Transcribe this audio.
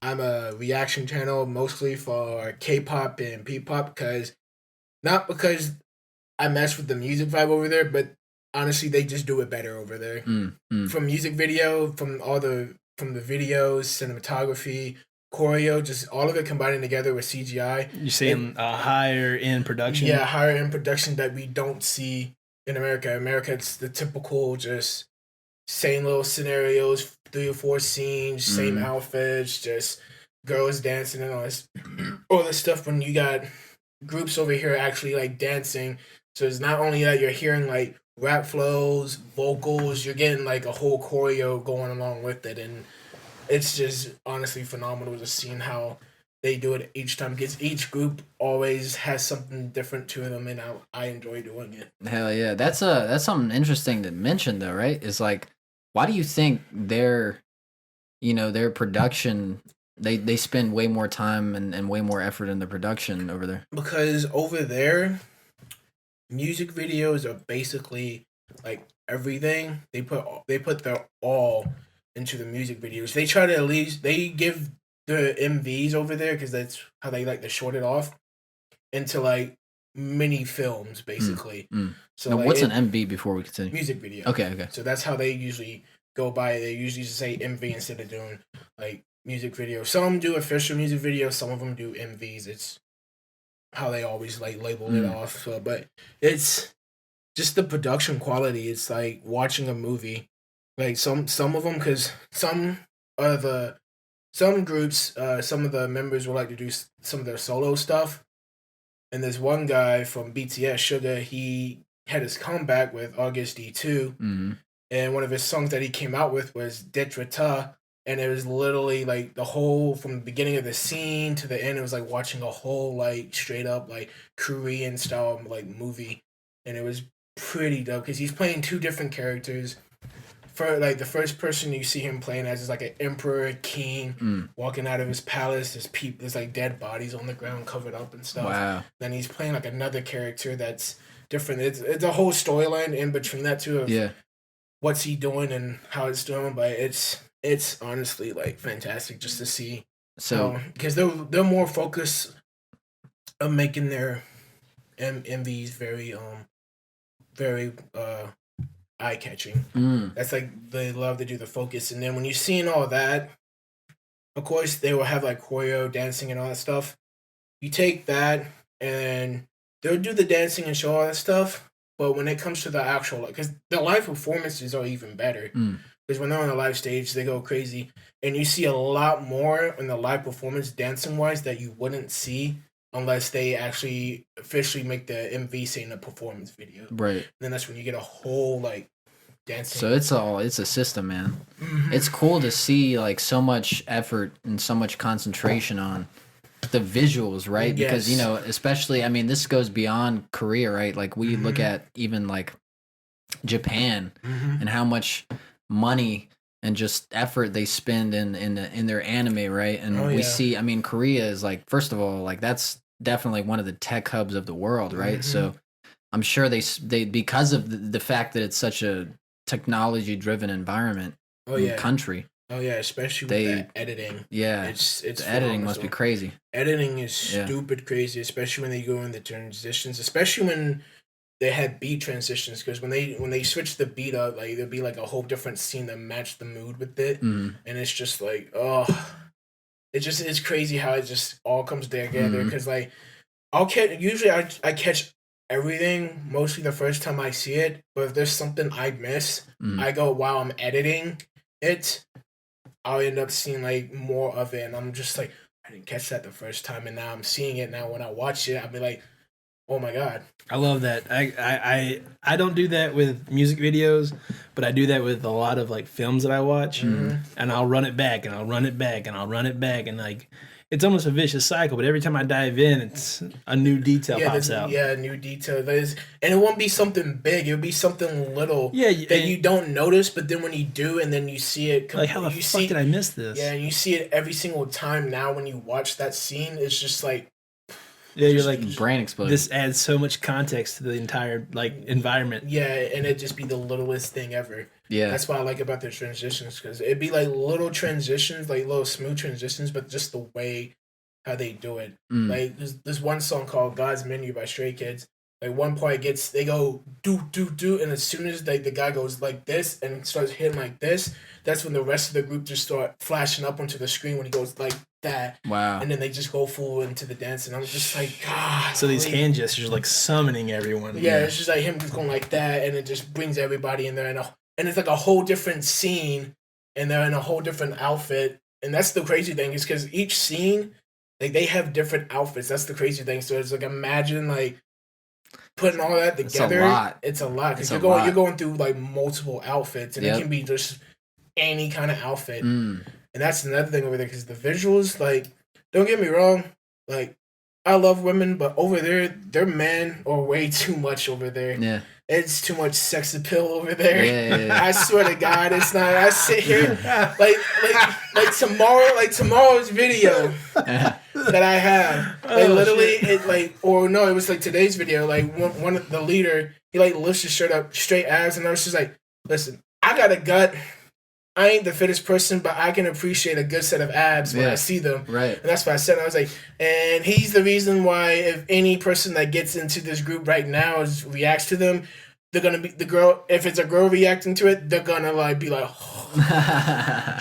I'm a reaction channel mostly for K-pop and P-pop not because I mess with the music vibe over there, but honestly, they just do it better over there. From music video, from the videos, cinematography, choreo, just all of it combining together with CGI. You're seeing a higher end production. Yeah, higher end production that we don't see in America. America, it's the typical just same little scenarios, 3 or 4 scenes, same outfits, just girls dancing and all this stuff. When you got groups over here actually like dancing, so it's not only that you're hearing like rap flows, vocals, you're getting like a whole choreo going along with it, and it's just honestly phenomenal just seeing how they do it each time because each group always has something different to them, and I enjoy doing it. Hell yeah, that's something interesting to mention though, right? Is like, why do you think their production, they spend way more time and way more effort in the production over there? Because over there, music videos are basically like everything. They put their all into the music videos. They try to at least they give the MVs over there because that's how they like to short it off into like mini films basically. So now, like, what's an MV before we continue? Music video. Okay. So that's how they usually go by it. They usually just say MV instead of doing like music video. Some do official music videos. Some of them do MVs. It's how they always like label it off. So, but it's just the production quality. It's like watching a movie. Like some of them, because some groups, some of the members would like to do some of their solo stuff. And there's one guy from BTS, Suga. He had his comeback with August D2, and one of his songs that he came out with was Detrata. And it was literally like the whole, from the beginning of the scene to the end, it was like watching a whole like straight up like Korean style like movie. And it was pretty dope because he's playing 2 different characters. For like the first person you see him playing as is like an emperor, king, walking out of his palace. There's like dead bodies on the ground covered up and stuff. Wow. Then he's playing like another character that's different. It's a whole storyline in between that too of what's he doing and how it's doing, but it's honestly like fantastic just to see. So because they're more focused on making their MVs very eye catching. That's like they love to do the focus, and then when you're seeing all that, of course they will have like choreo, dancing, and all that stuff. You take that and they'll do the dancing and show all that stuff, but when it comes to the actual, because the live performances are even better. Because when they're on the live stage, they go crazy. And you see a lot more in the live performance, dancing-wise, that you wouldn't see unless they actually officially make the MV saying a performance video. Right. And then that's when you get a whole, like, dancing. So it's a system, man. It's cool to see, like, so much effort and so much concentration on the visuals, right? Yes. Because, especially, I mean, this goes beyond Korea, right? Like, we look at even, like, Japan and how much money and just effort they spend in their anime, right? And we see, I mean, Korea is like, first of all, like that's definitely one of the tech hubs of the world, right? So I'm sure they because of the fact that it's such a technology driven environment, country. Oh yeah, especially with the editing. Yeah, it's the editing must be crazy. Editing is stupid crazy, especially when they go in the transitions, especially when they had beat transitions, because when they switch the beat up, like there'll be like a whole different scene that matched the mood with it, and it's just like, it's crazy how it just all comes together. Because like I catch everything mostly the first time I see it, but if there's something I miss, I go while I'm editing it, I'll end up seeing like more of it, and I'm just like, I didn't catch that the first time, and now I'm seeing it. Now when I watch it, I'll be like, oh my god. I love that. I don't do that with music videos, but I do that with a lot of like films that I watch, and I'll run it back and I'll run it back and I'll run it back, and like it's almost a vicious cycle. But every time I dive in, it's a new detail pops out. Yeah, new detail. And it won't be something big. It'll be something little that you don't notice, but then when you do, and then you see it, like how the fuck did I miss this? Yeah, and you see it every single time now when you watch that scene. It's just like. Yeah, you're like brain explosion. This adds so much context to the entire like environment. Yeah, and it'd just be the littlest thing ever. Yeah, that's what I like about the transitions, because it'd be like little transitions, like little smooth transitions, but just the way how they do it. Like there's one song called God's Menu by Stray Kids. Like one part they go do do do, and as soon as the guy goes like this and starts hitting like this, that's when the rest of the group just start flashing up onto the screen when he goes like that. Wow. And then they just go full into the dance, and I'm just like, God. So these hand gestures are like summoning everyone. Yeah, it's just like him just going like that, and it just brings everybody in there, and it's like a whole different scene, and they're in a whole different outfit, and that's the crazy thing is because each scene, like they have different outfits. That's the crazy thing. So it's like imagine like putting all that together. It's a lot because you're going through like multiple outfits, and it can be just any kind of outfit. And that's another thing over there because the visuals, like, don't get me wrong, like I love women, but over there, their men are way too much over there. Yeah. It's too much sex appeal over there. Yeah. I swear to God, it's not. I sit here like tomorrow's video that I have. Like literally, it was like today's video. Like one of the leader, he like lifts his shirt up, straight abs, and I was just like, listen, I got a gut. I ain't the fittest person, but I can appreciate a good set of abs when I see them. Right. And that's what I said. I was like, and he's the reason why if any person that gets into this group right now reacts to them, they're gonna be the girl. If it's a girl reacting to it, they're gonna like be like, oh.